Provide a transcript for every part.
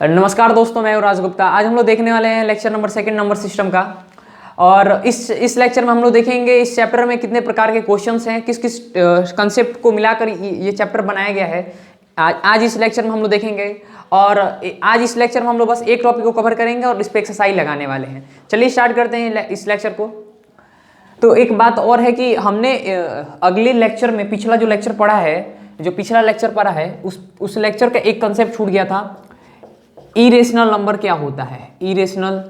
नमस्कार दोस्तों, मैं हूं राज गुप्ता। आज हम लोग देखने वाले हैं लेक्चर नंबर 2 नंबर सिस्टम का। और इस लेक्चर में हम लोग देखेंगे इस चैप्टर में कितने प्रकार के क्वेश्चंस हैं, किस किस कंसेप्ट को मिलाकर ये चैप्टर बनाया गया है। आज इस लेक्चर में हम लोग देखेंगे। और आज इस लेक्चर में हम लोग बस एक टॉपिक को कवर करेंगे और इस पर एक्सरसाइज लगाने वाले हैं। चलिए स्टार्ट करते हैं इस लेक्चर को। तो एक बात और है कि हमने अगले लेक्चर में पिछला जो लेक्चर पढ़ा है, जो पिछला लेक्चर पढ़ा है उस लेक्चर का एक कंसेप्ट छूट गया था। इरेशनल नंबर क्या होता है, इरेशनल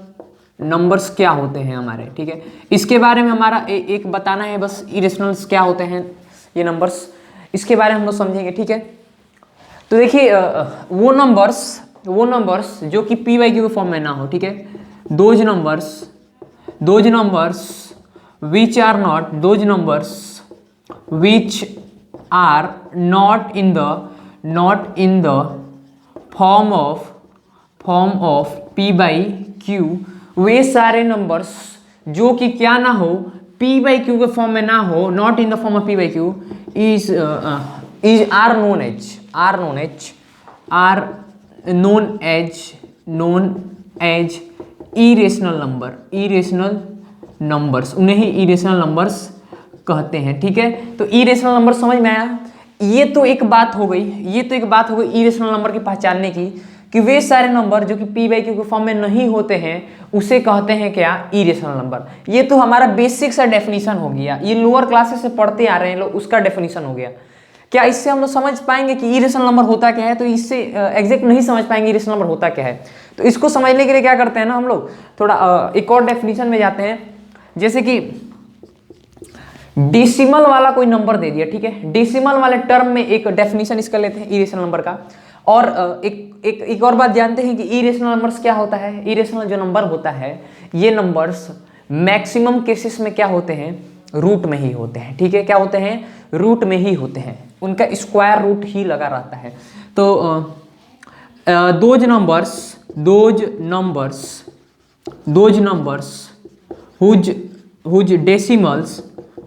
नंबर्स क्या होते हैं हमारे, ठीक है। इसके बारे में हमारा एक बताना है बस, इरेशनल्स क्या होते हैं ये नंबर्स, इसके बारे में हम लोग समझेंगे, ठीक है। तो देखिए वो नंबर्स जो कि पी वाई क्यू के फॉर्म में ना हो, ठीक है। Those numbers which are not in the form of P by Q, वे सारे नंबर्स जो कि क्या ना हो, पी बाई क्यू के फॉर्म में ना हो, not in the form of P by Q, are known as irrational numbers, उन्हें ही इरेशनल नंबर्स कहते हैं, ठीक है। तो इरेशनल नंबर समझ में आया। ये तो एक बात हो गई इरेशनल नंबर की पहचानने की, कि वे सारे नंबर जो कि पी बाई क्यू के फॉर्म में नहीं होते हैं उसे कहते हैं क्या, इरेशनल नंबर। ये तो हमारा बेसिक सा डेफिनेशन हो गया, ये लोअर क्लासेस से पढ़ते आ रहे हैं लोग, उसका डेफिनेशन हो गया। क्या इससे हम लोग समझ पाएंगे कि इरेशनल नंबर होता क्या है? तो इससे एग्जैक्ट नहीं समझ पाएंगे इरेशनल नंबर होता क्या है। तो इसको समझने के लिए क्या करते हैं ना, हम लोग थोड़ा एक और डेफिनेशन में जाते हैं। जैसे कि डेसिमल वाला कोई नंबर दे दिया, ठीक है। डेसिमल वाले टर्म में एक डेफिनेशन इसका लेते हैं इरेशनल नंबर का। और एक और बात जानते हैं कि इरेशनल नंबर्स क्या होता है। इरेशनल जो नंबर होता है, ये नंबर्स मैक्सिमम केसेस में क्या होते हैं, रूट में ही होते हैं, ठीक है। क्या होते हैं, रूट में ही होते हैं, उनका स्क्वायर रूट ही लगा रहता है। तो those numbers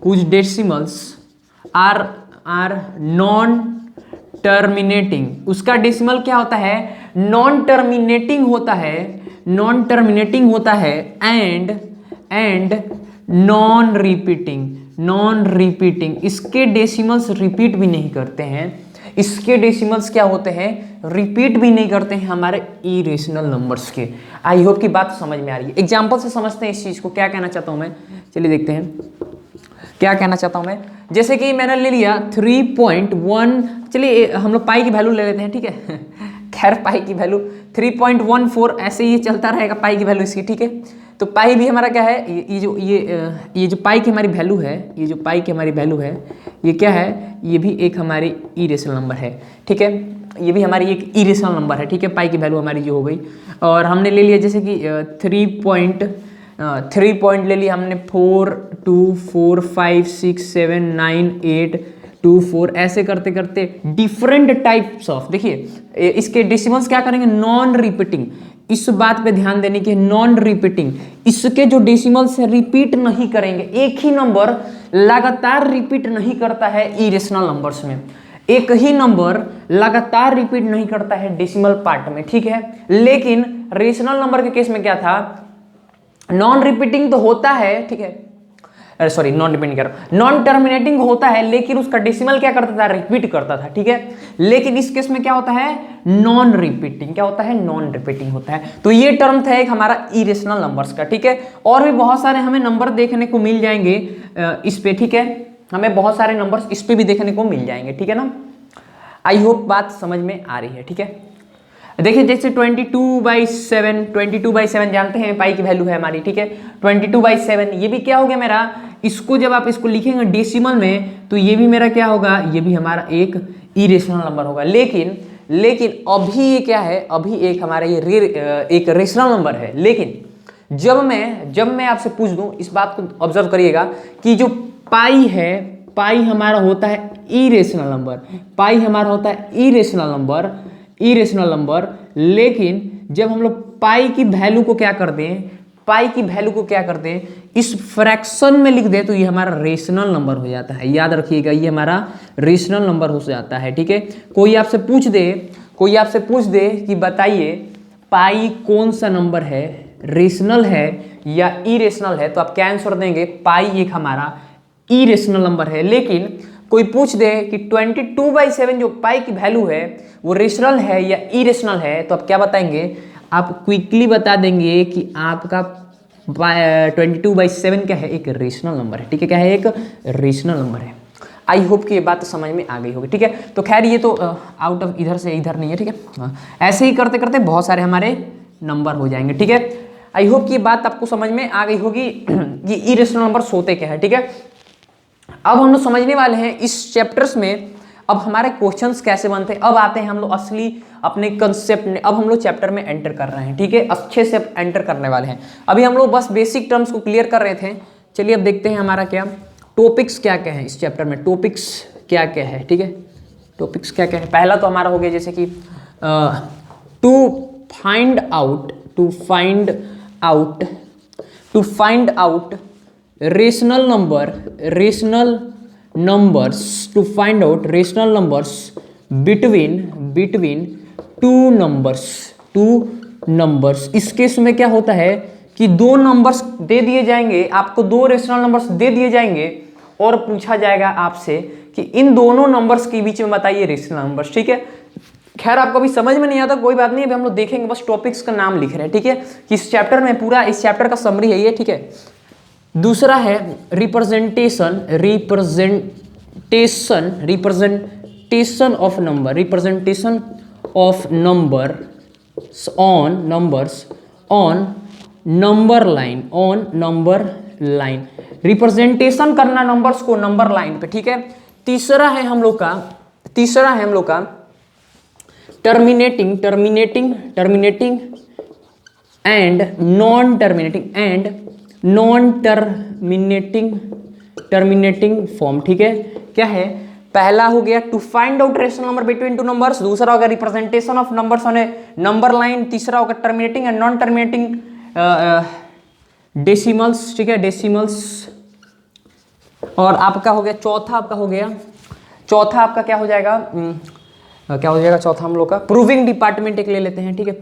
whose decimals are non terminating, उसका डेसिमल क्या होता है, नॉन टर्मिनेटिंग होता है एंड नॉन रिपीटिंग, इसके डेसिमल्स रिपीट भी नहीं करते हैं, इसके डेसिमल्स क्या होते हैं, रिपीट भी नहीं करते हैं हमारे इरेशनल नंबर्स के। आई होप की बात समझ में आ रही है। एग्जांपल से समझते हैं इस चीज को, क्या कहना चाहता हूं मैं। चलिए देखते हैं क्या कहना चाहता हूं मैं। जैसे कि मैंने ले लिया 3.1, चलिए हम लोग पाई की वैल्यू ले लेते हैं, ठीक है। खैर पाई की वैल्यू 3.14, ऐसे ही चलता रहेगा पाई की वैल्यू इसकी, ठीक है। तो पाई भी हमारा क्या है, ये जो पाई की हमारी वैल्यू है, ये क्या है, ये भी एक हमारी इरेशनल नंबर है, ठीक है। ये भी हमारी एक इरेशनल नंबर है, ठीक है। पाई की वैल्यू हमारी जो हो गई, और हमने ले लिया जैसे कि 3 पॉइंट ले लिया हमने, 4 2 4 5 6 7 9 8 2 4, ऐसे करते करते डिफरेंट टाइप्स ऑफ, देखिए इसके डेसिमल्स क्या करेंगे, नॉन रिपीटिंग। इस बात पे ध्यान देने की, नॉन रिपीटिंग, इसके जो डेसिमल्स है रिपीट नहीं करेंगे। एक ही नंबर लगातार रिपीट नहीं करता है इरेशनल नंबर्स में, एक ही नंबर लगातार रिपीट नहीं करता है डेसिमल पार्ट में, ठीक है। लेकिन रेशनल नंबर के केस में क्या था, नॉन रिपीटिंग तो होता है, ठीक है, सॉरी नॉन रिपीटिंग कर रहा हूं, नॉन टर्मिनेटिंग होता है, लेकिन उसका डेसिमल क्या करता था, रिपीट करता था, ठीक है। लेकिन इस केस में क्या होता है, नॉन रिपीटिंग, क्या होता है, नॉन रिपीटिंग होता है। तो ये टर्म था एक हमारा इरेशनल नंबर्स का, ठीक है। और भी बहुत सारे हमें नंबर देखने को मिल जाएंगे इस पे, ठीक है। हमें बहुत सारे नंबर्स इस पे भी देखने को मिल जाएंगे, ठीक है ना। आई होप बात समझ में आ रही है, ठीक है। देखिए जैसे 22/7 जानते हैं पाई की वैल्यू है हमारी, ठीक है। 22/7 ये भी क्या हो गया मेरा, इसको जब आप इसको लिखेंगे डेसिमल में, तो ये भी मेरा क्या होगा, ये भी हमारा एक इरेशनल नंबर होगा। लेकिन अभी ये क्या है, अभी एक हमारा ये एक रेशनल नंबर है। लेकिन जब मैं आपसे पूछ दूं, इस बात को ऑब्जर्व करिएगा कि जो पाई है, पाई हमारा होता है इरेशनल नंबर, लेकिन जब हम लोग पाई की वैल्यू को क्या करते हैं, इस फ्रैक्शन में लिख दे, तो ये हमारा रेशनल नंबर हो जाता है। याद रखिएगा, ये हमारा रेशनल नंबर हो जाता है, ठीक है। कोई आपसे पूछ दे कि बताइए पाई कौन सा नंबर है, रेशनल है या इरेशनल है, तो आप क्या आंसर देंगे, पाई एक हमारा इरेशनल नंबर है। लेकिन कोई पूछ दे कि 22/7 जो पाई की वैल्यू है वो रेशनल है या इरेशनल है, तो आप क्या बताएंगे, आप क्विकली बता देंगे कि आपका 22/7 क्या है, एक रेशनल नंबर है। ठीक है, क्या है, एक रेशनल नंबर है। आई होप कि ये बात समझ में आ गई होगी। ठीक है, तो खैर ये तो आउट ऑफ इधर से इधर नहीं है। ठीक है, हाँ, ऐसे ही करते करते बहुत सारे हमारे नंबर हो जाएंगे। ठीक है, आई होप कि ये बात आपको समझ में आ गई होगी कि इरेशनल नंबर होते क्या है। ठीक है, अब हम लोग समझने वाले हैं इस चैप्टर्स में अब हमारे क्वेश्चंस कैसे बनते हैं। अब आते हैं हम लोग असली अपने कंसेप्ट में, अब हम लोग चैप्टर में एंटर कर रहे हैं। ठीक है, अच्छे से एंटर करने वाले हैं। अभी हम लोग बस बेसिक टर्म्स को क्लियर कर रहे थे। चलिए अब देखते हैं हमारा क्या टॉपिक्स क्या क्या है इस चैप्टर में, टॉपिक्स क्या क्या है। ठीक है, टॉपिक्स क्या क्या है, पहला तो हमारा हो गया जैसे कि to find out rational numbers to find out rational numbers between two numbers. इस केस में क्या होता है कि दो नंबर्स दे दिए जाएंगे आपको, दो रेशनल नंबर्स दे दिए जाएंगे और पूछा जाएगा आपसे कि इन दोनों नंबर्स के बीच में बताइए रेशनल नंबर्स। ठीक है, खैर आपको अभी समझ में नहीं आता कोई बात नहीं, अभी हम लोग देखेंगे, बस टॉपिक्स का नाम लिख रहे हैं। ठीक है, कि इस चैप्टर में पूरा इस चैप्टर का समरी है ये। ठीक है, दूसरा है representation of number on number line, representation करना नंबर्स को नंबर लाइन पे। ठीक है, तीसरा है हम लोग का terminating and non terminating form. ठीक है, क्या है, पहला हो गया to find out rational number between two numbers, दूसरा होगा representation of numbers on a number line, तीसरा होगा terminating and non terminating decimals. ठीक है, डेसिमल्स। और आपका हो गया चौथा आपका क्या हो जाएगा, चौथा हम लोग का प्रूविंग डिपार्टमेंट एक ले लेते हैं। ठीक है,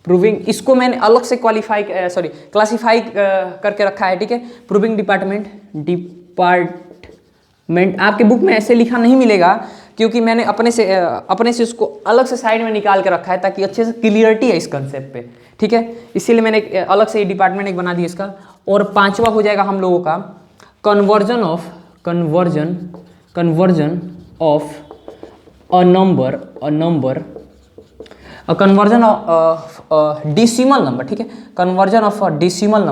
प्रूविंग इसको मैंने अलग से क्लासिफाई करके रखा है। ठीक है, प्रूविंग डिपार्टमेंट आपके बुक में ऐसे लिखा नहीं मिलेगा क्योंकि मैंने अपने से उसको अलग से साइड में निकाल के रखा है ताकि अच्छे से क्लियरिटी है इस कंसेप्ट पे। ठीक है, इसीलिए मैंने अलग से डिपार्टमेंट एक बना दिया इसका। और पांचवा हो जाएगा हम लोगों का कन्वर्जन ऑफ डेसिमल नंबर। ठीक है, conversion of a decimal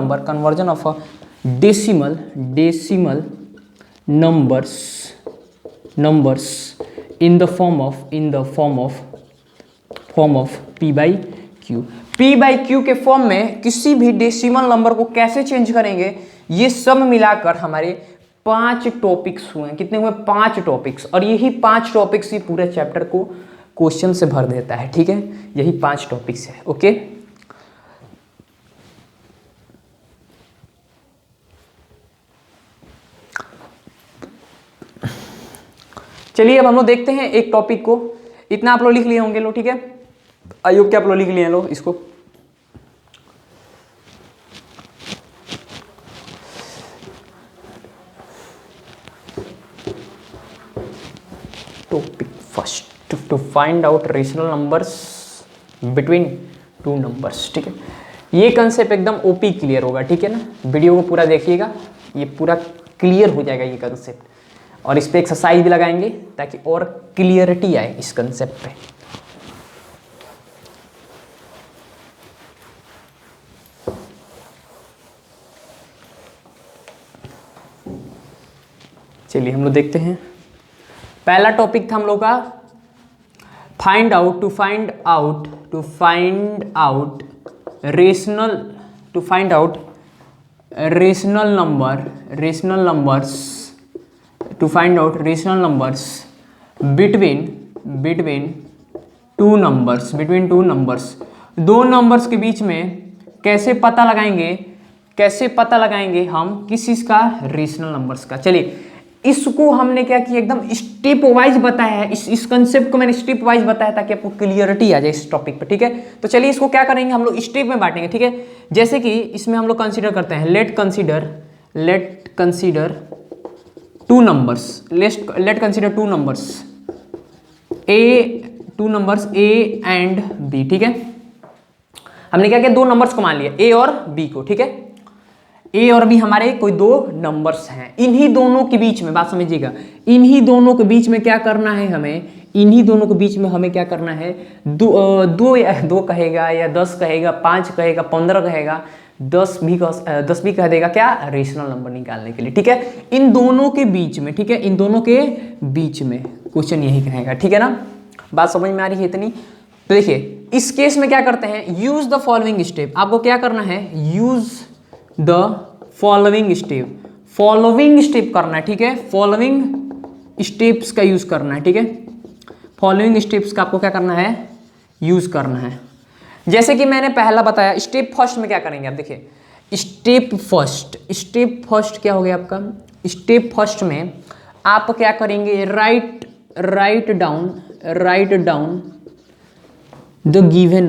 numbers in the form of P by Q के फॉर्म में किसी भी डेसिमल नंबर को कैसे चेंज करेंगे, ये सब मिलाकर हमारे 5 टॉपिक्स हुए। कितने हुए, 5 टॉपिक्स। और यही 5 टॉपिक्स ही पूरे चैप्टर को क्वेश्चन से भर देता है। ठीक है, यही 5 टॉपिक्स है। ओके, चलिए अब हम लोग देखते हैं एक टॉपिक को। इतना आप लोग लिख लिए होंगे लो। ठीक है, आयोग क्या आप लोग लिख लिए लो इसको। Topic first, to find out rational numbers between two numbers. ठीक है, ये कंसेप्ट एकदम ओपी क्लियर होगा। ठीक है ना, वीडियो को पूरा देखिएगा, ये पूरा क्लियर हो जाएगा ये कंसेप्ट। और इस पे एक्सरसाइज भी लगाएंगे ताकि और क्लियरिटी आए इस कंसेप्ट पे। चलिए हम लोग देखते हैं। पहला टॉपिक था हम लोग का to find out rational numbers between two numbers. दो नंबर्स के बीच में कैसे पता लगाएंगे हम किस चीज का, रेशनल नंबर्स का। चलिए इसको हमने क्या किया, एकदम स्टेप वाइज बताया है, इस कंसेप्ट को मैंने स्टेप वाइज बताया ताकि आपको क्लियरिटी आ जाए इस टॉपिक पे, ठीक है। तो चलिए इसको क्या करेंगे हम लोग, स्टेप में बांटेंगे, ठीक है। जैसे कि इसमें हम लोग कंसीडर करते हैं, let consider two numbers a and b, ठीक है। हमने क्या किया, दो नंबर्स को मान लिया, ए और बी को, ठीक है। ए और बी हमारे कोई दो नंबर्स हैं, इन्हीं दोनों के बीच में, बात समझिएगा, इन्हीं दोनों के बीच में क्या करना है हमें, इन्हीं दोनों के बीच में हमें क्या करना है, दो कहेगा या 10 कहेगा, 5 कहेगा, 15 कहेगा, 10 भी कह देगा, क्या, रेशनल नंबर निकालने के लिए, ठीक है। इन दोनों के बीच में, ठीक है, इन दोनों के बीच में क्वेश्चन यही कहेगा, ठीक है ना। बात समझ में आ रही है इतनी। तो देखिए इस केस में क्या करते हैं, यूज द फॉलोइंग स्टेप। आपको क्या करना है, यूज द फॉलोइंग स्टेप करना है, ठीक है। फॉलोइंग स्टेप्स का यूज करना है, ठीक है। फॉलोइंग स्टेप्स का आपको क्या करना है, यूज करना है। जैसे कि मैंने पहला बताया, स्टेप फर्स्ट में क्या करेंगे आप देखिए, स्टेप फर्स्ट क्या हो गया आपका, स्टेप फर्स्ट में आप क्या करेंगे, write down the given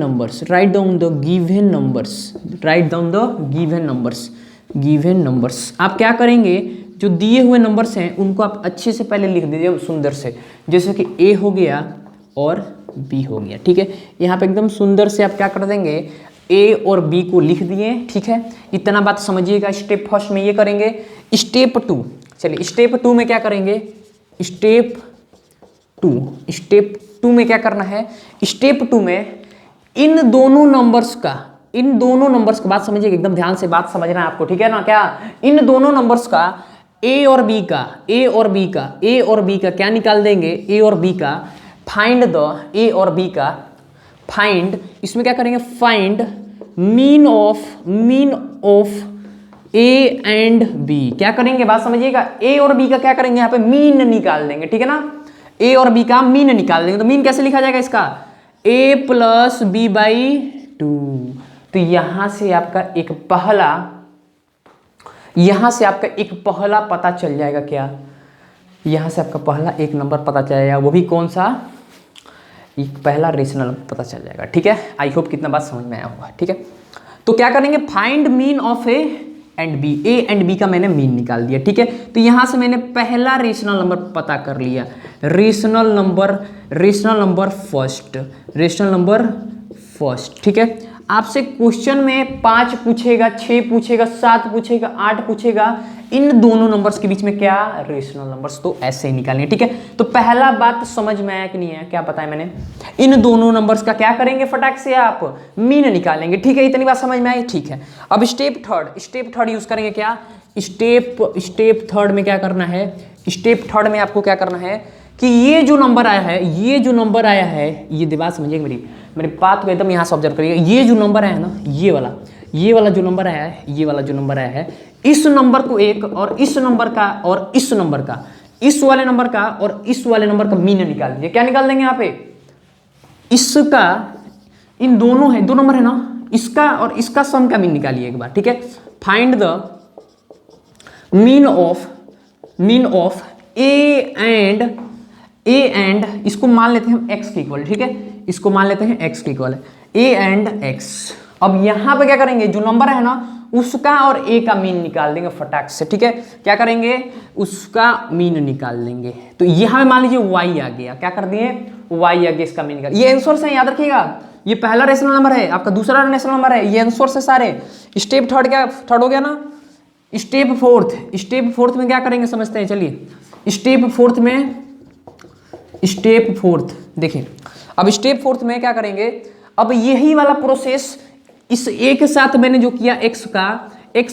numbers. आप क्या करेंगे, जो दिए हुए नंबर्स हैं उनको आप अच्छे से पहले लिख दीजिए सुंदर से, जैसे कि ए हो गया और बी हो गया, ठीक है। यहाँ पे एकदम सुंदर से आप क्या कर देंगे, ए और बी को लिख दिए, ठीक है। इतना बात समझिएगा। स्टेप फर्स्ट में ये करेंगे। स्टेप टू में क्या करेंगे, स्टेप टू में क्या करना है, स्टेप टू में इन दोनों नंबर्स का बात समझिएगा, एकदम ध्यान से बात समझना है आपको, ठीक है ना। क्या, इन दोनों नंबर्स का ए और बी का क्या निकाल देंगे, ए और बी का फाइंड इसमें क्या करेंगे, find mean of a and b. क्या करेंगे, बात समझिएगा, ए और बी का क्या करेंगे, यहाँ पे मीन निकाल देंगे, ठीक है ना। ए और बी का मीन निकाल देंगे। तो मीन कैसे लिखा जाएगा इसका, a प्लस बी बाई 2। तो यहां से आपका एक पहला पता चल जाएगा, क्या, यहां से आपका पहला एक नंबर पता चल जाएगा, वो भी कौन सा, एक पहला रेशनल पता चल जाएगा, ठीक है। आई होप कितना बात समझ में आया होगा, ठीक है। तो क्या करेंगे, find mean of a and b का मैंने मीन निकाल दिया, ठीक है। तो यहां से मैंने पहला रेशनल नंबर पता कर लिया, रेशनल नंबर फर्स्ट, ठीक है। आपसे क्वेश्चन में 5 पूछेगा, 6 पूछेगा, 7 पूछेगा, 8 पूछेगा, इन दोनों नंबर्स के बीच में क्या, रेशनल नंबर्स, तो ऐसे ही निकालेंगे, ठीक है। तो पहला बात समझ में आया कि नहीं आया, क्या बताया मैंने, इन दोनों नंबर्स का क्या करेंगे, फटाक से आप मीन निकालेंगे, ठीक है। इतनी बात समझ में आई, ठीक है। अब स्टेप थर्ड यूज करेंगे, क्या, स्टेप थर्ड में क्या करना है, स्टेप थर्ड में आपको क्या करना है कि ये जो नंबर आया है, ये बात समझिए मेरी बात को एकदम यहाँ से ऑब्जर्व करिएगा। ये जो नंबर आया है ना, ये वाला जो नंबर आया है, इस नंबर को एक और इस नंबर का और इस नंबर का, इस वाले नंबर का और इस वाले नंबर का मीन निकाल दीजिए। क्या निकाल देंगे यहाँ पे, इसका, इन दोनों है, दो नंबर है ना, इसका और इसका सम का मीन निकालिए एक बार, ठीक है। Find the mean of a and इसको मान लेते हैं हम x के इक्वल, ठीक है। इसको मान लेते हैं x के इक्वल है, a एंड x। अब यहां पे क्या करेंगे, जो नंबर है ना उसका और a का मीन निकाल देंगे फटाक से, ठीक है। क्या करेंगे, उसका मीन निकाल लेंगे। तो यहां पे मान लीजिए y आ गया, क्या कर दिए, y आ गया, इसका मीन निकाल। ये आंसर से याद रखिएगा, ये पहला रेशनल नंबर है, आपका दूसरा रेशनल नंबर है, ये आंसर से सारे। स्टेप थर्ड हो गया ना। स्टेप फोर्थ में क्या करेंगे समझते हैं, चलिए। स्टेप फोर्थ देखिए, अब स्टेप फोर्थ में क्या करेंगे, अब यही वाला प्रोसेस, इस ए के साथ मैंने जो किया एक्स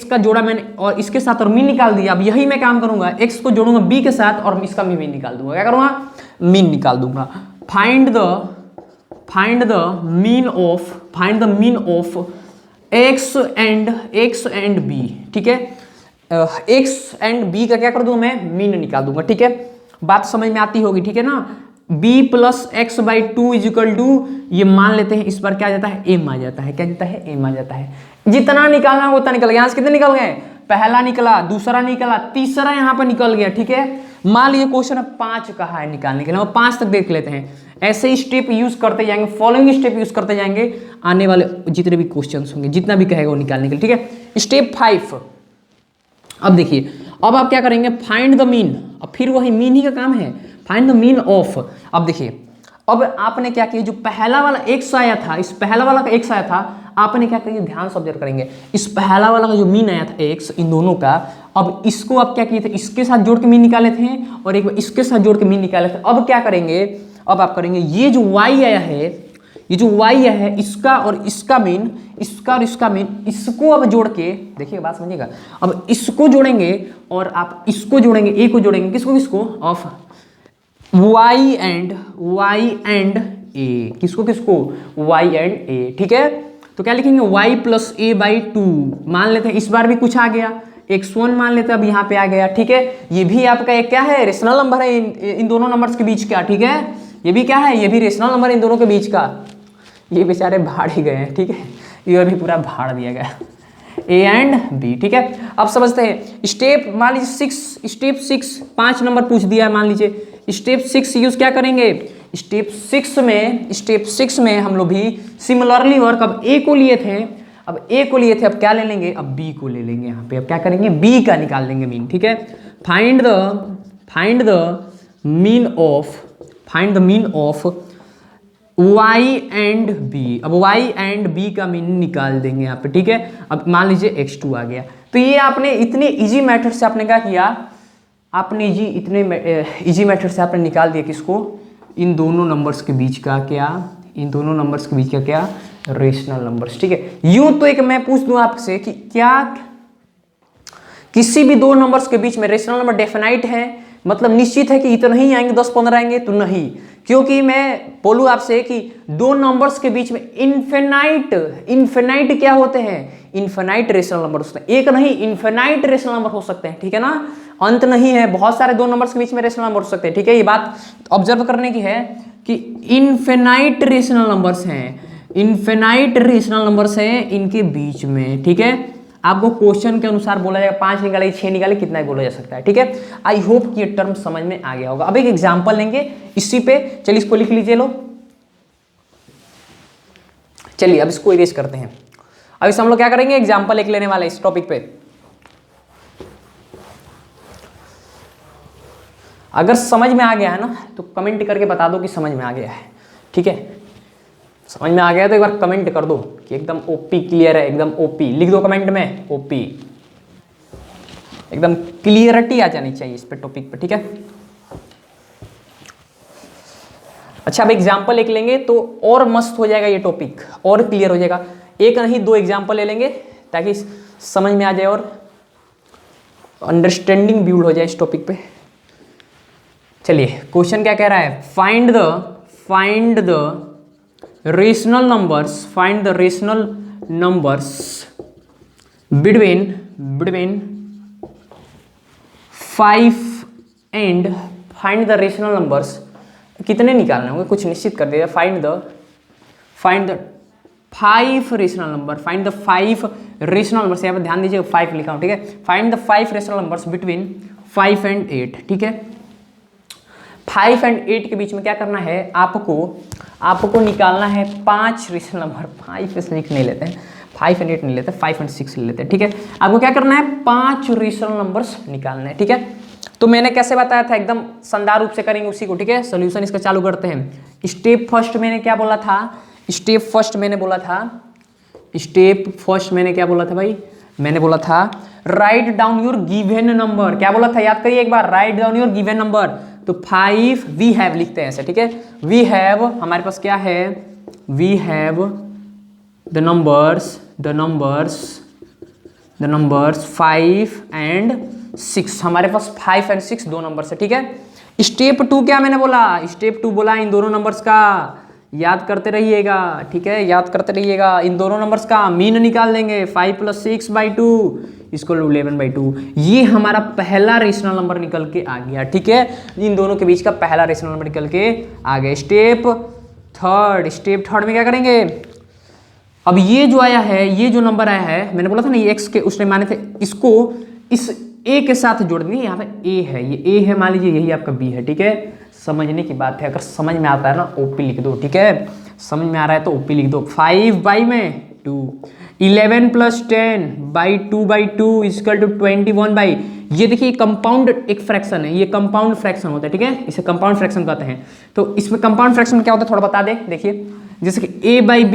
का जोड़ा मैंने और इसके साथ और मीन निकाल दिया। अब यही मैं काम करूंगा, एक्स को जोड़ूंगा बी के साथ और इसका मीन निकाल दूंगा। क्या करूंगा, मीन निकाल दूंगा। Find the mean of x and b, ठीक है। एक्स एंड बी का क्या कर दूंगा, मैं मीन निकाल दूंगा, ठीक है। बात समझ में आती होगी, ठीक है ना। b plus x by 2 equal to, ये मान लेते हैं, इस पर क्या आ जाता है, m आ जाता है। क्या जाता है, m आ जाता है। जितना निकालना है उतना निकल गया। यहाँ से कितने निकल गए, पहला निकला, दूसरा निकला, तीसरा यहाँ पर निकल गया, ठीक है। मान लीजिए क्वेश्चन है 5 कहा है निकालने के लिए, हम 5 तक देख लेते हैं। ऐसे ही स्टेप यूज करते जाएंगे, फॉलोइंग स्टेप यूज करते जाएंगे, आने वाले जितने भी क्वेश्चंस होंगे, जितना भी कहेगा वो निकालने के लिए, ठीक है। स्टेप 5, अब देखिए, अब आप क्या करेंगे, फाइंड द मीन। अब फिर वही मीन ही का काम है, फाइंड द मीन ऑफ। अब देखिए, अब आपने क्या किया, जो पहला वाला एक्स आया था, इस पहला वाला का एक्स आया था, आपने क्या किया, ध्यान से ऑब्जर्व करेंगे, इस पहला वाला का जो मीन आया था एक्स, इन दोनों का, अब इसको आप क्या किए थे, इसके साथ जोड़ के मीन निकाले थे, और एक बार इसके साथ जोड़ के मीन निकाले थे। अब क्या करेंगे, अब आप करेंगे, ये जो y आया है, ये जो y आया है, इसका और इसका मीन, इसका और इसका मीन, इसको अब जोड़ के देखिए, बात समझिएगा, अब इसको जोड़ेंगे और आप इसको जोड़ेंगे, ए को जोड़ेंगे, किसको किसको, ऑफ y एंड ए, किसको किसको, y एंड ए, ठीक है। तो क्या लिखेंगे, y प्लस ए बाई 2, मान लेते हैं इस बार भी कुछ आ गया, x1 मान लेते हैं, अब यहाँ पे आ गया, ठीक है। ये भी आपका एक क्या है, रेशनल नंबर है, इन दोनों नंबर्स के बीच का, ठीक है। ये भी क्या है, ये भी रेशनल नंबर है इन दोनों के बीच का। ये बेचारे भाड़ ही गए हैं, ठीक है, ये भी पूरा भाड़ दिया गया, ए एंड बी, ठीक है। अब समझते हैं स्टेप, मान लीजिए 6, स्टेप 6 5 नंबर पूछ दिया है, मान लीजिए स्टेप 6 यूज क्या करेंगे, स्टेप 6 में हम लोग भी सिमिलरली वर्क, अब ए को लिए थे, अब क्या ले लेंगे, अब बी को ले लेंगे, यहाँ पे अब क्या करेंगे, बी का निकाल लेंगे मीन, ठीक है। Find the mean of y and b, अब y एंड b का मीन निकाल देंगे यहाँ पे, ठीक है। अब मान लीजिए x2 आ गया, तो ये आपने इतने इजी मेथड से आपने क्या किया, आपने इजी मेथड से आपने निकाल दिया किसको, इन दोनों नंबर्स के बीच का क्या, रेशनल नंबर्स, ठीक है। यूं तो एक मैं पूछ दूं आपसे कि क्या किसी भी दो नंबर्स के बीच में रेशनल नंबर डेफिनाइट है, मतलब निश्चित है कि इतना ही आएंगे, 10-15 आएंगे, तो नहीं, क्योंकि मैं बोलूँ आपसे कि दो नंबर्स के बीच में इन्फिनाइट क्या होते हैं, इन्फिनाइट रेशनल नंबर होते हैं, एक नहीं इन्फिनाइट रेशनल नंबर हो सकते हैं, ठीक है ना, अंत नहीं है, बहुत सारे दो नंबर्स के बीच में रेशनल नंबर हो सकते हैं, ठीक है। ये बात ऑब्जर्व करने की है कि इन्फिनाइट रेशनल नंबर्स हैं इनके बीच में, ठीक है। आपको क्वेश्चन के अनुसार बोला जाएगा 5 निकाले 6 निकाले, कितना ही बोला जा सकता है, ठीक है। आई होप कि ये टर्म समझ में आ गया होगा। अब एक एग्जांपल लेंगे इसी पे, चलिए इसको लिख लीजिए लो, चलिए अब इसको इरेज करते हैं। अब इस हम लोग क्या करेंगे, एग्जांपल एक लेने वाले इस टॉपिक पे। अगर समझ में आ गया है ना तो कमेंट करके बता दो कि समझ में आ गया है, ठीक है। समझ में आ गया तो एक बार कमेंट कर दो कि एकदम ओपी क्लियर है, एकदम ओपी लिख दो कमेंट में, ओपी, एकदम क्लियरिटी आ जानी चाहिए इस पे टॉपिक पे, ठीक है। अच्छा, अब एग्जांपल एक लेंगे तो और मस्त हो जाएगा ये टॉपिक, और क्लियर हो जाएगा। एक नहीं 2 एग्जांपल ले लेंगे ताकि समझ में आ जाए और अंडरस्टैंडिंग बिल्ड हो जाए इस टॉपिक पे। चलिए क्वेश्चन क्या कह रहा है, find the rational numbers between 5 and, find the rational numbers, कितने निकालने होंगे कुछ निश्चित कर दिया, find the 5 rational number, find the 5 rational numbers, यहाँ पे ध्यान दीजिए 5 लिखा हूं, ठीक है। Find the 5 rational numbers between 5 and 8, ठीक है। 5 एंड 8 के बीच में क्या करना है, आपको निकालना है 5 रेशनल नंबर, 5 से नहीं लेते हैं, 5 एंड 8 नहीं लेते, 5 एंड 6 ले लेते हैं, ठीक है। आपको क्या करना है, 5 रेशनल नंबर्स निकालना है, ठीक है। तो मैंने कैसे बताया था, एकदम शानदार रूप से करेंगे उसी को, ठीक है। सोल्यूशन इसका चालू करते हैं। स्टेप फर्स्ट मैंने क्या बोला था, भाई, मैंने बोला था write down your given number, क्या बोला था याद करिए एक बार, write down your given number. तो 5 वी हैव लिखते हैं ऐसे, ठीक है। वी हैव, हमारे पास क्या है, we have the numbers 5 and 6, हमारे पास 5 एंड 6 दो नंबर है, ठीक है। स्टेप 2 क्या मैंने बोला, स्टेप 2 बोला इन दोनों नंबर्स का याद करते रहिएगा, ठीक है, याद करते रहिएगा, इन दोनों नंबर्स का मीन निकाल देंगे, 5 + 6/2 इसको 11/2, ये हमारा पहला रेशनल नंबर निकल के आ गया, ठीक है। इन दोनों के बीच का पहला रेशनल नंबर निकल के आ गया। स्टेप थर्ड में क्या करेंगे, अब ये जो आया है, ये जो नंबर आया है, मैंने बोला था ना ये x के उसने माने थे, इसको इस ए के साथ जोड़ देंगे। यहाँ पे ए है, ये ए है, मान लीजिए यही आपका बी है, ठीक है। समझने की बात है, अगर समझ में आता है ना ओपी लिख दो, ठीक है। समझ में आ रहा है तो ओपी लिख दो। 5/2, 11 + 10/2/2 इक्वल टू 21 ये देखिए कंपाउंड एक फ्रैक्शन है, ये कंपाउंड फ्रैक्शन होता है, ठीक है। इसे कंपाउंड फ्रैक्शन कहते हैं। तो इसमें कंपाउंड फ्रैक्शन क्या होता है थोड़ा बता दे। देखिए जैसे कि a/b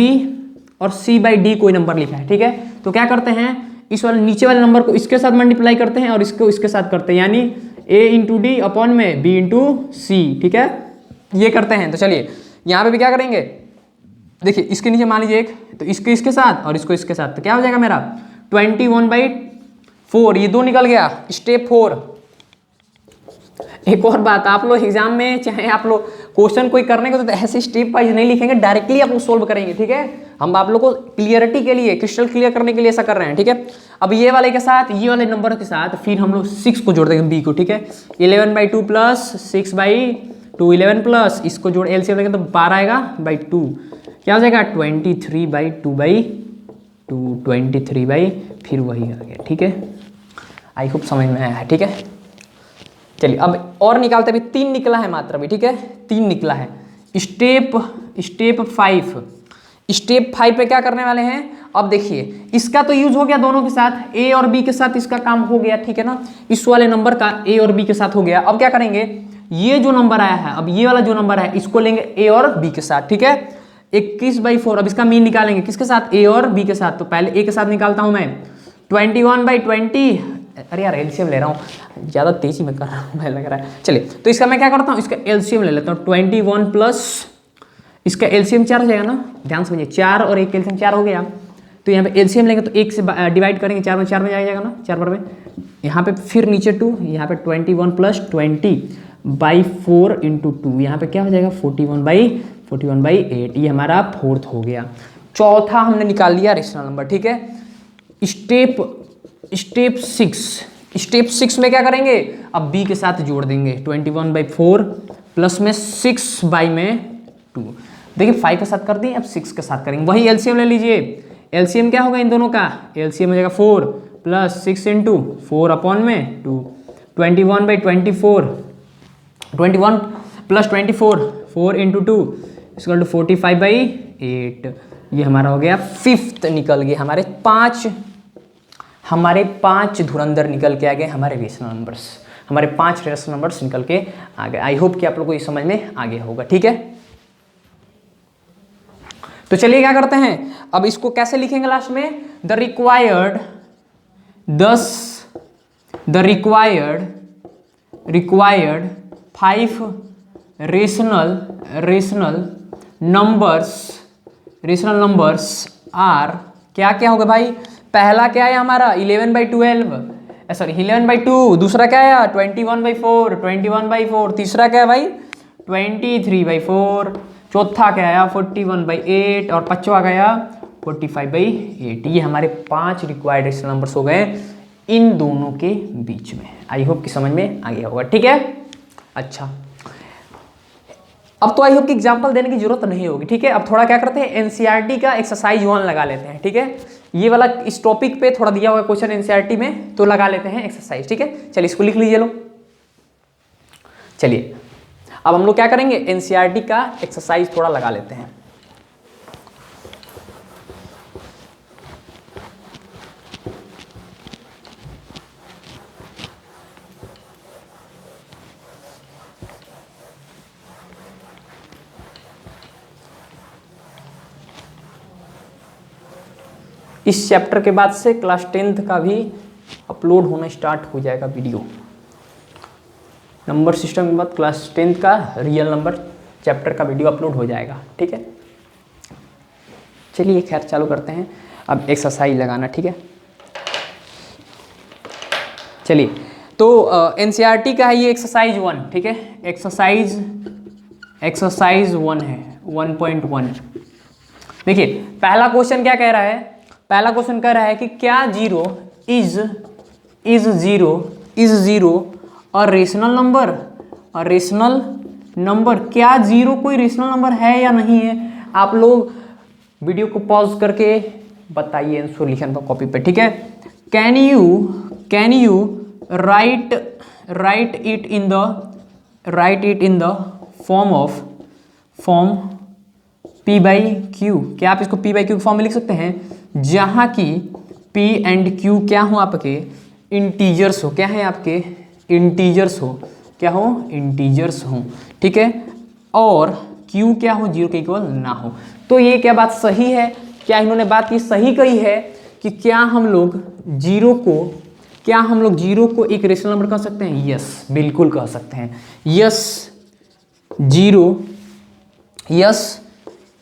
और c/d कोई नंबर लिखा है, ठीक है। तो क्या करते हैं, इस वाले नीचे वाले नंबर को इसके साथ मल्टीप्लाई करते हैं और इसको इसके साथ करते हैं, यानी a × d अपॉन में b × c, ठीक है। ये करते हैं। तो चलिए यहाँ पे भी क्या करेंगे, देखिए इसके नीचे मान लीजिए एक, तो इसके इसके साथ और इसको इसके साथ, तो क्या हो जाएगा मेरा 21/4, ये 2 निकल गया। स्टेप 4। एक और बात, आप लोग एग्जाम में चाहे आप लोग क्वेश्चन कोई करने को तो ऐसे स्टेप वाइज नहीं लिखेंगे, डायरेक्टली आप लोग सोल्व करेंगे, ठीक है। हम आप लोग को क्लियरिटी के लिए, क्रिस्टल क्लियर करने के लिए ऐसा कर रहे हैं, ठीक है। अब ये वाले के साथ, ये वाले नंबर के साथ फिर हम लोग 6 को जोड़ देंगे बी को, ठीक है। 11/2 + 6/2 11 प्लस इसको जोड़ एलसीएम लेंगे तो 12 आएगा बाई 2, क्या हो जाएगा 23/2 फिर वही आ गया, ठीक है। आई होप समझ में आया है, ठीक है। चलिए अब और निकालते, अभी 3 निकला है मात्र अभी, ठीक है। 3 निकला है। स्टेप 5। स्टेप 5 पे क्या करने वाले हैं, अब देखिए इसका तो यूज हो गया दोनों के साथ, ए और बी के साथ इसका काम हो गया, ठीक है ना। इस वाले नंबर का ए और बी के साथ हो गया। अब क्या करेंगे, ये जो नंबर आया है, अब ये वाला जो नंबर है इसको लेंगे ए और बी के साथ, ठीक है। 21/4, अब इसका मीन निकालेंगे किसके साथ, ए और बी के साथ। तो पहले ए के साथ निकालता हूं मैं, 21/20। अरे यार एलसीएम ले रहा हूँ, ज़्यादा तेजी में कर रहा हूँ मैं लग रहा है। चलिए तो इसका मैं क्या करता हूँ, इसका एलसीएम ले लेता हूँ। 21 प्लस इसका एलसीएम 4 हो जाएगा ना, ध्यान समझिए 4 और 1 एलसीएम 4 हो गया। तो यहाँ पे एलसीएम लेंगे तो 1 से डिवाइड करेंगे, 4 में जाएगा ना, 4 बार में। यहाँ पे फिर नीचे 2, यहाँ पे 21 + 20/4 × 2, यहाँ पे क्या हो जाएगा 41/8। ये हमारा 4th हो गया। चौथा हमने निकाल लिया रेशनल नंबर, ठीक है। स्टेप 6 में क्या करेंगे, अब बी के साथ जोड़ देंगे 21/4 प्लस में 6/2। देखिए 5 के साथ कर दिए, अब 6 के साथ करेंगे, वही एलसीएम ले लीजिए। एलसीएम क्या होगा इन दोनों का, एलसीएम हो जाएगा 4 + 6 × 4/2। 21/24, 21 + 24, 4 × 2 = 45/8। ये हमारा हो गया 5th निकल गए। हमारे 5 धुरंधर निकल के आ गए, हमारे रेशनल नंबर्स, हमारे 5 रेशनल नंबर्स निकल के आ गए। आई होप कि आप लोगों को ये समझ में आ गया होगा, ठीक है। तो चलिए क्या करते हैं, अब इसको कैसे लिखेंगे लास्ट में, the required 5 rational numbers are, क्या क्या होगा भाई, पहला क्या है हमारा 11/12, सॉरी 11/2, दूसरा क्या है 21/4, तीसरा क्या है भाई 23/4, चौथा क्या आया 41/8 और पांचवा गया 45/8। ये हमारे 5 रिक्वायर्ड रेशनल नंबर्स हो गए इन दोनों के बीच में। आई होप कि समझ में आ गया होगा, ठीक है। अच्छा अब तो आई होप कि एग्जाम्पल देने की जरूरत नहीं होगी, ठीक है। अब थोड़ा क्या करते हैं, एनसीईआरटी का एक्सरसाइज 1 लगा लेते हैं, ठीक है। ये वाला इस टॉपिक पे थोड़ा दिया हुआ क्वेश्चन एनसीईआरटी में, तो लगा लेते हैं एक्सरसाइज, ठीक है। चलिए इसको लिख लीजिए लो। चलिए अब हम लोग क्या करेंगे, एनसीईआरटी का एक्सरसाइज थोड़ा लगा लेते हैं। इस चैप्टर के बाद से क्लास 10th का भी अपलोड होना स्टार्ट हो जाएगा वीडियो। नंबर सिस्टम के बाद क्लास 10th का रियल नंबर चैप्टर का वीडियो अपलोड हो जाएगा, ठीक है। चलिए खैर चालू करते हैं अब एक्सरसाइज लगाना, ठीक है। चलिए तो एनसीईआरटी का है ये एक्सरसाइज 1, ठीक है। एक्सरसाइज 1 है 1.1। देखिए पहला क्वेश्चन क्या कह रहा है, पहला क्वेश्चन कह रहा है कि क्या 0 इज 0 और रेशनल नंबर, क्या 0 कोई रेशनल नंबर है या नहीं है। आप लोग वीडियो को पॉज करके बताइए आंसर लिखने का कॉपी पे, ठीक है। Can you write it in the form p by q। क्या आप इसको p by q फॉर्म में लिख सकते हैं, जहां की p एंड q क्या हो आपके इंटीजर्स हो, क्या है आपके इंटीजर्स हो, क्या हो इंटीजर्स हो, ठीक है, और q क्या हो 0 के इक्वल ना हो। तो ये क्या बात सही है, क्या इन्होंने बात ये सही कही है कि क्या हम लोग जीरो को एक रेशनल नंबर कह सकते हैं? यस, बिल्कुल कह सकते हैं। Yes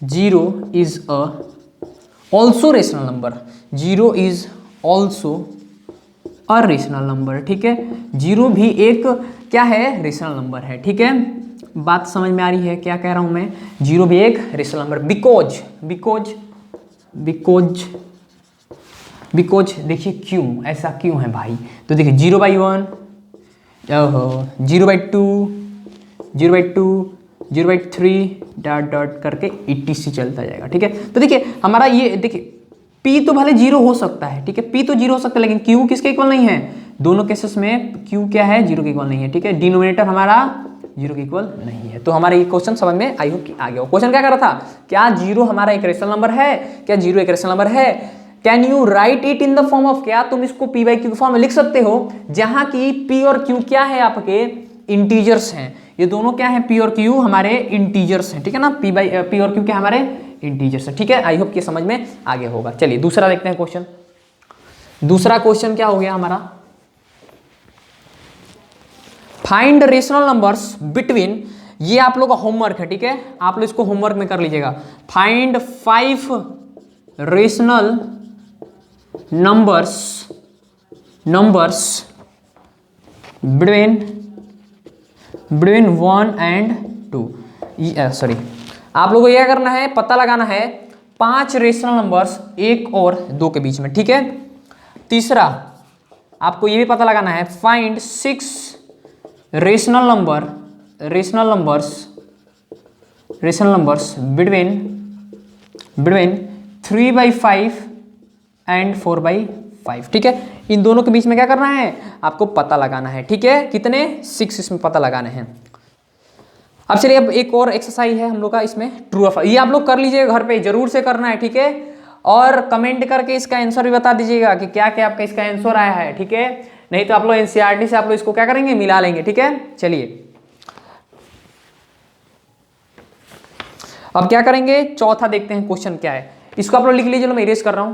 zero is also rational number, zero is also a rational number, ठीक है, जीरो भी एक क्या है रेशनल नंबर है, ठीक है। बात समझ में आ रही है क्या कह रहा हूं मैं? जीरो भी एक रेशनल नंबर, बिकॉज देखिए क्यों, ऐसा क्यों है भाई? तो देखिए 0/1, 0/2, 0/3 डॉट करके etc चलता जाएगा, ठीक है। तो देखिए हमारा ये देखिए p तो भले जीरो हो सकता है, ठीक है, p तो जीरो हो सकता है, लेकिन q किसके इक्वल नहीं है? दोनों केसेस में q क्या है? जीरो के इक्वल नहीं है, ठीक है। डिनोमिनेटर हमारा जीरो के इक्वल नहीं है। तो हमारा ये क्वेश्चन समझ में आई हो कि आ गया हो। क्वेश्चन क्या कर रहा था? क्या जीरो हमारा एक रेशनल नंबर है? क्या जीरो एक रेशनल नंबर है? Can you right it in the form of, क्या तुम इसको p by q के फॉर्म में लिख सकते हो, जहां की p और q क्या है आपके इंटीजर्स हैं। ये दोनों क्या है? p और q हमारे इंटीजर्स हैं, ठीक है ना। p और q क्या हमारे इंटीजर्स हैं, ठीक है। आई होप कि समझ में आ गया होगा। चलिए दूसरा देखते हैं क्वेश्चन। दूसरा क्वेश्चन क्या हो गया हमारा? फाइंड रेशनल नंबर्स बिटवीन, ये आप लोग का होमवर्क है, ठीक है, आप लोग इसको होमवर्क में कर लीजिएगा। Find 5 rational numbers between 1 and 2। Sorry, आप लोगों को यह करना है, पता लगाना है 5 रेशनल नंबर्स 1 और 2 के बीच में, ठीक है। तीसरा आपको यह भी पता लगाना है find 6 rational numbers between 3/5 and 4/5, ठीक है। इन दोनों के बीच में क्या करना है? आपको पता लगाना है, ठीक है। कितने? 6 इसमें पता लगाने हैं। अब चलिए, अब एक और एक्सरसाइज है हम लोग का इसमें, ट्रू और, ये आप लोग कर लीजिएगा घर पे, जरूर से करना है, ठीक है। और कमेंट करके इसका आंसर भी बता दीजिएगा कि क्या क्या आपका इसका आंसर आया है, ठीक है। नहीं तो आप लोग एनसीईआरटी से आप लोग इसको क्या करेंगे? मिला लेंगे, ठीक है। चलिए अब क्या करेंगे? चौथा देखते हैं क्वेश्चन क्या है। इसको आप लोग लिख लीजिए, मैं इरेज कर रहा हूं।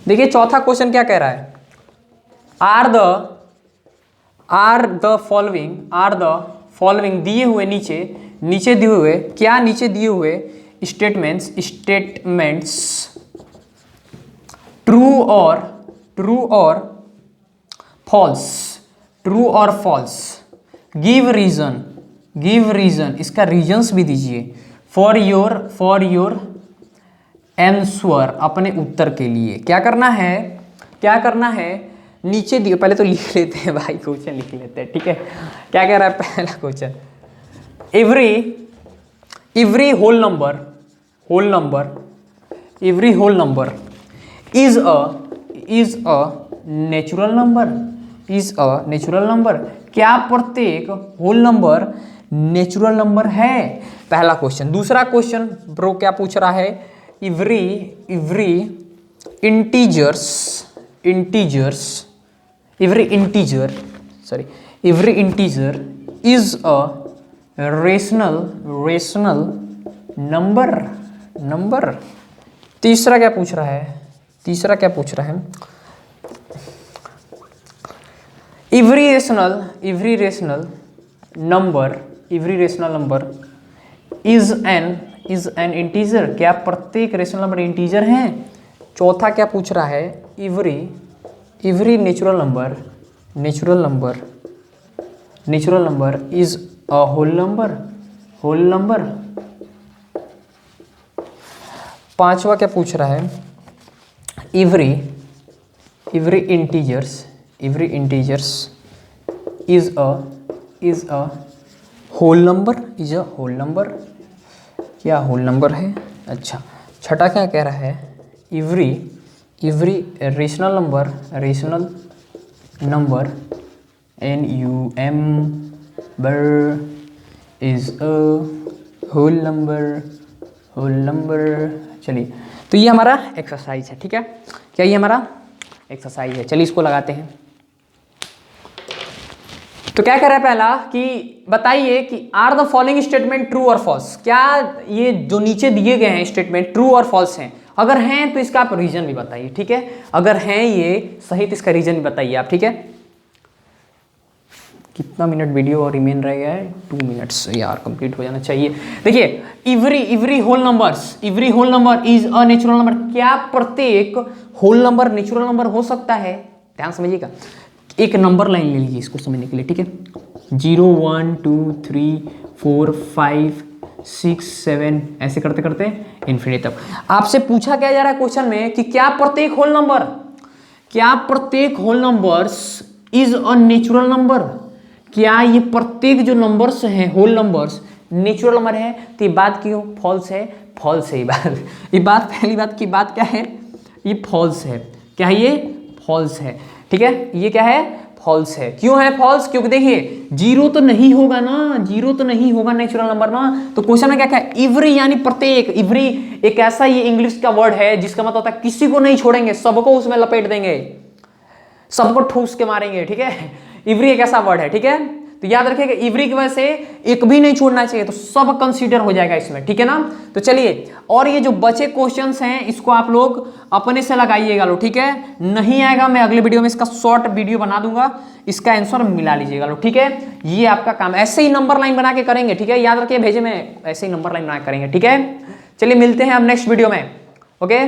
देखिए चौथा क्वेश्चन क्या कह रहा है? आर द फॉलोइंग दिए हुए, नीचे दिए हुए, क्या नीचे दिए हुए स्टेटमेंट्स ट्रू और फॉल्स गिव रीजन, इसका रीजंस भी दीजिए फॉर योर आंसर, अपने उत्तर के लिए। क्या करना है? नीचे दिए, पहले तो लिख लेते हैं भाई, क्वेश्चन लिख लेते हैं, ठीक है। क्या कह रहा है पहला question? Every whole number is a natural number, क्या प्रत्येक होल नंबर नेचुरल नंबर है? पहला क्वेश्चन। दूसरा क्वेश्चन ब्रो क्या पूछ रहा है? every integer is a rational number। तीसरा क्या पूछ रहा है? every rational number is an integer, क्या प्रत्येक रेशनल नंबर इंटीजर हैं? चौथा क्या पूछ रहा है? every natural number is a whole number. पांचवा क्या पूछ रहा है? every integers is a whole number, is a whole number, क्या होल नंबर है। अच्छा, छठा क्या कह रहा है, every rational number NUMBER is a whole number. चलिए, तो ये हमारा एक्सरसाइज है, ठीक है, क्या ये हमारा एक्सरसाइज है। चलिए इसको लगाते हैं। तो क्या कर रहा है पहला कि बताइए कि are the following statement true और फॉल्स, क्या ये जो नीचे दिए गए हैं स्टेटमेंट ट्रू और फॉल्स हैं, अगर हैं तो इसका आप रीजन भी बताइए, ठीक है, अगर हैं ये सही तो इसका रीजन भी बताइए आप, ठीक है। कितना मिनट वीडियो और रिमेन रह गया है, 2 मिनट्स यार, कंप्लीट हो जाना चाहिए। देखिए, every whole number is a natural number, क्या प्रत्येक होल नंबर नेचुरल नंबर हो सकता है। ध्यान समझिएगा, एक नंबर लाइन ले लीजिए इसको समझने के लिए, ठीक है। 0 1 2 3 4 5 6 7 ऐसे करते करते इन्फिनिटी तक। आपसे पूछा क्या जा रहा है क्वेश्चन में कि क्या प्रत्येक whole numbers is a natural number, क्या ये प्रत्येक जो नंबर्स हैं होल नंबर्स नेचुरल नंबर है। तो ये बात क्यों फॉल्स है, फॉल्स है ये बात पहली बात की बात क्या है, ये फॉल्स है, क्या है ये फॉल्स है, ठीक है, ये क्या है फॉल्स है। क्यों है फॉल्स, क्योंकि देखिए जीरो तो नहीं होगा नेचुरल नंबर ना। तो क्वेश्चन में क्या क्या है, एवरी यानी प्रत्येक, एवरी एक ऐसा ये इंग्लिश का वर्ड है जिसका मतलब होता है किसी को नहीं छोड़ेंगे, सबको उसमें लपेट देंगे, सबको ठूस के मारेंगे, ठीक है। इवरी एक ऐसा वर्ड है, ठीक है, तो याद रखिएगा इवरी की वजह से एक भी नहीं छोड़ना चाहिए, तो सब कंसीडर हो जाएगा इसमें, ठीक है ना। तो चलिए, और ये जो बचे क्वेश्चंस हैं इसको आप लोग अपने से लगाइएगा लो, ठीक है, नहीं आएगा मैं अगले वीडियो में इसका शॉर्ट वीडियो बना दूंगा, इसका आंसर मिला लीजिएगा लो, ठीक है। ये आपका काम, ऐसे ही नंबर लाइन बना के करेंगे, ठीक है, याद रखिए भेजे में ऐसे ही नंबर लाइन बना के करेंगे, ठीक है। चलिए मिलते हैं अब नेक्स्ट वीडियो में, ओके।